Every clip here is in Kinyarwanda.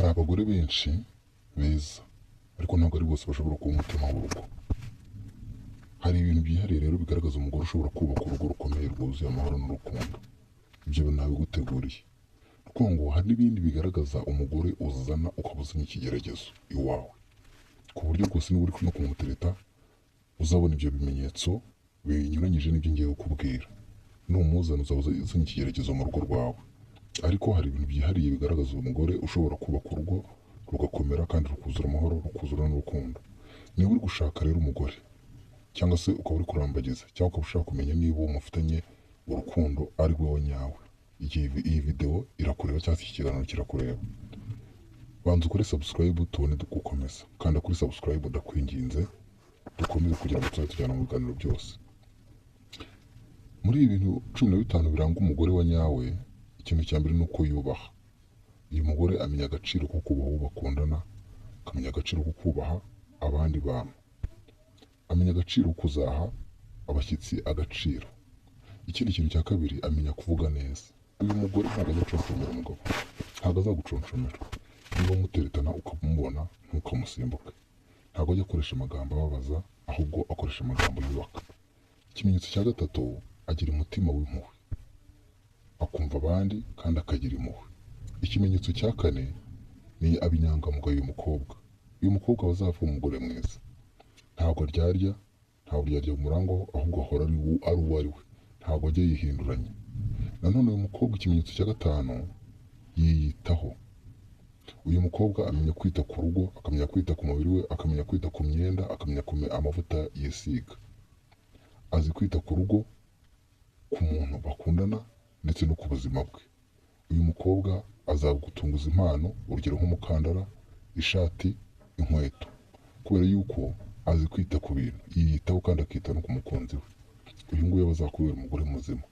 Hari abagore benshi beza ariko ntabwo ari bose bashobora kuba umutima w'urugo. Hari ibintu byihariye rero bigaragaza umugore ushobora kubaka urugo rukomeye rwuzuye amahoro n'urukundo. Ibyo bintu nabiguteguriye. Ni ukuvuga ngo hari n'ibindi bigaragaza umugore uzana ukaba uzanye ikigeragezo iwawe, ku buryo rwose niba uri no kumutereta uzabona ibyo bimenyetso binyuranyije n'ibyo ngiye kukubwira. Numuzana uzaba uzanye ikigeragezo mu rugo rwawe. Ariko hari ibintu byihariye bigaragaza umugore ushobora kubaka urugo rugakomera kandi rukuzura amahoro, rukuzura n'urukundo. Niba uri gushaka rero umugore cyangwa se ukaba uri kurambagiza cyangwa ukaba ushaka kumenya niba uwo mufitanye urukundo ari wowe nyawe, iyi video irakureba cyangwa se iki kiganiro kirakureba. Banza ukore subscribe tubone gukomeza. Kanda kuri subscribe ndakwinginze, dukomeze kugira ngo tuzajye tujyana mu biganiro byose. Muri ibi bintu 15 biranga umugore wa nyawe, ikintu cya mbere ni uko yubaha. Uyu mugore amenya agaciro ko kubaha uwo bakundana, akamenya agaciro ko kubaha abandi bantu, amenya agaciro kuzaha abashyitsi agaciro. Ikindi kintu cya kabiri, amenya kuvuga neza. Uyu mugore ntabwo azaconshomera umugabo, ntabwo azaguconshomera. Niba muteretana ukamubona ntukamusimbuke. Ntabwo ajya akoresha amagambo ababaza, ahubwo akoresha amagambo yubaka. Ikimenyetso cya gatatu, agira umutima w'impuhwe, akumva abandi kandi akagira impuhwe. Ikimenyetso cya kane ni abinyangamugayo. Uyu mukobwa aba azava umugore mwiza. Ntabwo aryarya, ntabwo aryarya umurangwaho, ahubwo ahora ari uwo ari we, ntabwo ajya yihinduranya. Nanone uyu mukobwa, ikimenyetso cya gatanu, yiyitaho. Uyu mukobwa amenya kwita ku rugo, akamenya kwita ku mubiri we, akamenya kwita ku myenda, akamenya amavuta yisiga. Azi kwita ku rugo, ku muntu bakundana ndetse no ku buzima bwe. Uyu mukobwa azagutunguza impano, urugero nk'umukandara, ishati, inkweto, kubera yuko azi kwita ku bintu, yiyitaho kandi akita no ku mukunzi we. Uyu nguyu aba azakubera umugore muzima.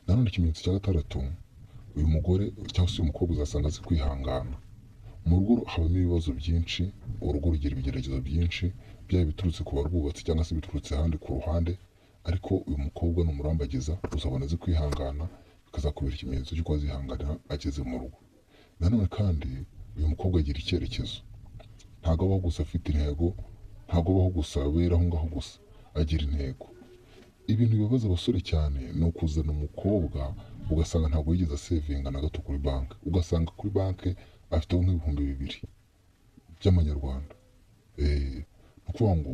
Nanone ikimenyetso cya gatandatu, uyu mugore cyangwa se uyu mukobwa uzasanga azi kwihangana. Mu rugo habamo ibibazo byinshi, urugo rugira ibigeragezo byinshi, byaba biturutse ku barwubatsi cyangwa se biturutse ahandi ku ruhande, ariko uyu mukobwa numurambagiza uzabona azi kwihangana, bikazakubera ikimenyetso cy'uko azihanganira ageze mu rugo. Nanone kandi uyu mukobwa agira icyerekezo, ntabwo abaho gusa afite intego, ntabwo abaho gusa abera aho ngaho gusa, agira intego. Ibintu bibabaza abasore cyane ni ukuzana umukobwa ugasanga ntabwo yigeze asevinga na gato kuri banki, ugasanga kuri banki afiteho nk'ibihumbi 2 by'amanyarwanda. Ni ukuvuga ngo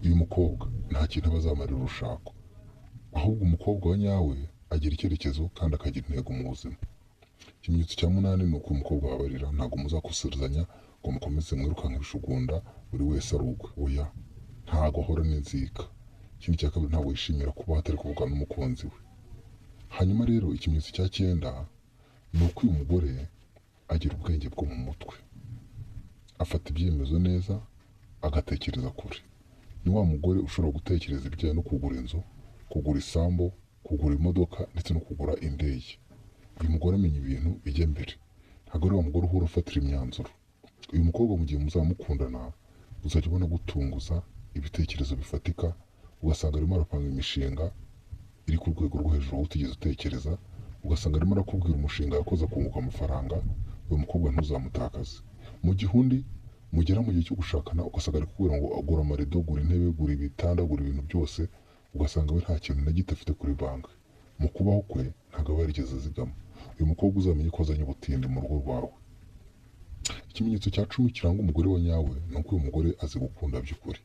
uyu mukobwa nta kintu aba azamarira urushako, ahubwo umukobwa wa nyawe agira icyerekezo kandi akagira intego mu buzima. Ikimenyetso cya 8 ni uko umukobwa wabarira, ntabwo muzakusurizanya ngo mukomeze mwirukanka ibishugunda buri wese ari ukwe, oya, ntabwo ahora n'inzika. Ikindi cya kabiri, ntabwo yishimira kuba atari kuvugana n'umukunzi we. Hanyuma rero ikimenyetso cya 9 ni uko uyu mugore agira ubwenge bwo mu mutwe, afata ibyemezo neza, agatekereza kure. Ni wa mugore ushobora gutekereza ibijyanye no kugura inzu, kugura isambu, kugura imodoka ndetse no kugura indege. Uyu mugore amenya ibintu bijya mbere, ntabwo ari wa mugore uhora ufatira imyanzuro. Uyu mukobwa mu gihe muzamukundana uzajya ubona gutunguza ibitekerezo bifatika, ugasanga arimo arapanga imishinga iri ku rwego rwo hejuru aho utigeze utekereza, ugasanga arimo arakubwira umushinga yakoze akunguka amafaranga. Uyu mukobwa ntuzamutakaze. Mu gihe undi mugera mu gihe cyo gushakana ugasanga ari kubwira ngo agura amarido, gura intebe, gura ibitanda, gura ibintu byose, ugasanga we nta kintu na gito afite kuri banki. Mu kubaho kwe ntabwo aba yarigeze azigama. Uyu mukobwa uzamenye ko azanye ubutindi mu rugo rwawe. Ikimenyetso cya 10 kiranga umugore wa nyawe ni uko uyu mugore azi gukunda by'ukuri.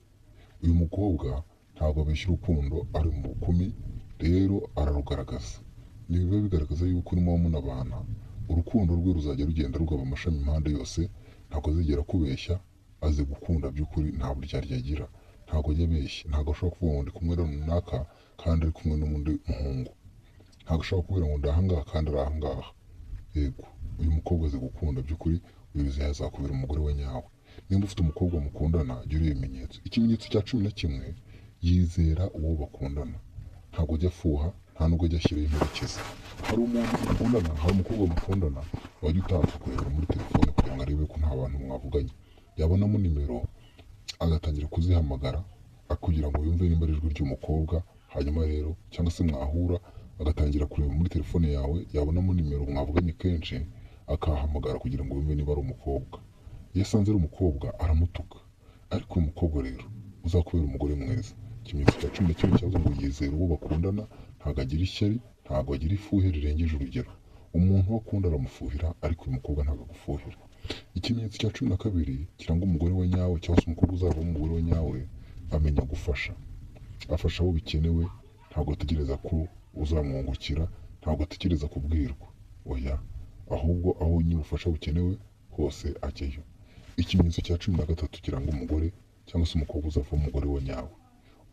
Uyu mukobwa ntabwo abeshya urukundo ari mu bukumi, rero ararugaragaza. Nibiba bigaragaza yuko urimo munabana, urukundo rwe ruzajya rugenda rugaba amashami impande yose, ntabwo azigera kubeshya, azi gukunda by'ukuri, nta buryarya agira, ntabwo ajya abeshya, ntabwo ashobora kuvuga ngo ndi kumwe na runaka kandi ari kumwe n'undi muhungu, ntabwo ashobora kubwira ngo ndi ahangaha kandi ari ahangaha. Yego, uyu mukobwa azi gukunda by'ukuri, uyu azakubera umugore we nyawe. Nimba ufite umukobwa mukundana, gira ibimenyetso. Ikimenyetso cya 11, yizera uwo bakundana, ntabwo ajya afuha, nta nubwo ajya ashyiraho imperekeza. Hari umuntu mukundana, hari umukobwa mukundana wajya utaha kureba muri telefone kugira ngo arebe ko nta bantu mwavuganye, yabonamo nimero agatangira kuzihamagara kugira ngo yumve nimba ari ijwi ry'umukobwa. Hanyuma rero cyangwa se mwahura agatangira kureba muri telefone yawe, yabonamo nimero mwavuganye kenshi, akahamagara kugira ngo yumve niba ari umukobwa. Iyo asanze ari umukobwa aramutuka, ariko uyu mukobwa rero uzakubera umugore mwiza. Ikimenyetso cya cumi na kimwe cyavuze ngo yizera uwo bakundana, ntabwo agira ishyari, ntabwo agira ifuhe rirengeje urugero. Umuntu uwo akunda aramufuhira, ariko uyu mukobwa ntabwo agufuhira. Ikimenyetso cya cumi na kabiri kiranga umugore we nyawe cyangwa se umukobwa uzavamo umugore we nyawe, amenya gufasha. Afasha abo bikenewe, ntabwo ategereza ko uzamwungukira, ntabwo ategereza kubwirwa, oya, ahubwo aho nyine ubufasha bukenewe hose ajyayo. Ikimenyetso cya cumi na gatatu kiranga umugore cyangwa se umukobwa uzavamo umugore we nyawe.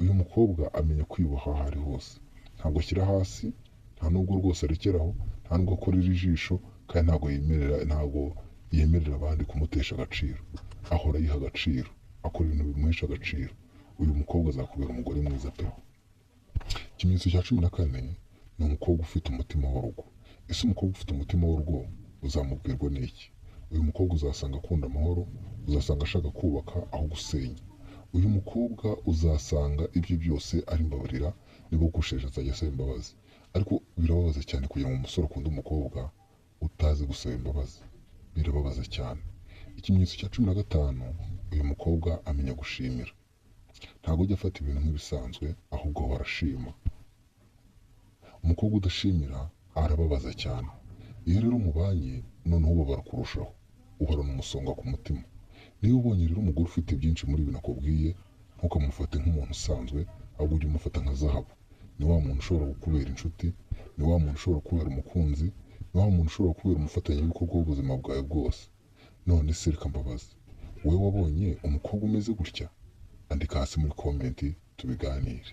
Uyu mukobwa amenya kwiyubaha aho ari hose, ntabwo ashyira hasi, nta nubwo rwose arekeraho, nta nubwo akorera ijisho, kandi ntabwo yemerera abandi kumutesha agaciro. Ahora yiha agaciro, akora ibintu bimuhesha agaciro. Uyu mukobwa azakubera umugore mwiza pe. Ikimenyetso cya cumi na kane ni umukobwa ufite umutima w'urugo. Ese umukobwa ufite umutima w'urugo uzamubwirwa n'iki? Uyu mukobwa uzasanga akunda amahoro, uzasanga ashaka kubaka aho gusenya. Uyu mukobwa uzasanga ibyo byose ari mbabarira, niba ugusheje azajya asaba imbabazi. Ariko birababaza cyane kugira ngo umusore akunde umukobwa utazi gusaba imbabazi, birababaza cyane. Ikimenyetso cya cumi na gatanu, uyu mukobwa amenya gushimira. Ntabwo ujya afata ibintu nk'ibisanzwe, ahubwo ahora ashima. Umukobwa udashimira arababaza cyane. Iyo rero mubanye noneho ubabara kurushaho, uhorana umusonga ku mutima. Niba ubonye rero umugore ufite byinshi muri ibi nakubwiye, ntukamufate nk'umuntu usanzwe, ahubwo ujye umufata nka zahabu. Ni wa muntu ushobora kukubera inshuti, ni wa muntu ushobora kukubera umukunzi, ni wa muntu ushobora kukubera umufatanyabikorwa w'ubuzima bwawe bwose. None se reka mbabaze, wowe wabonye umukobwa umeze gutya? Andika hasi muri komenti tubiganire.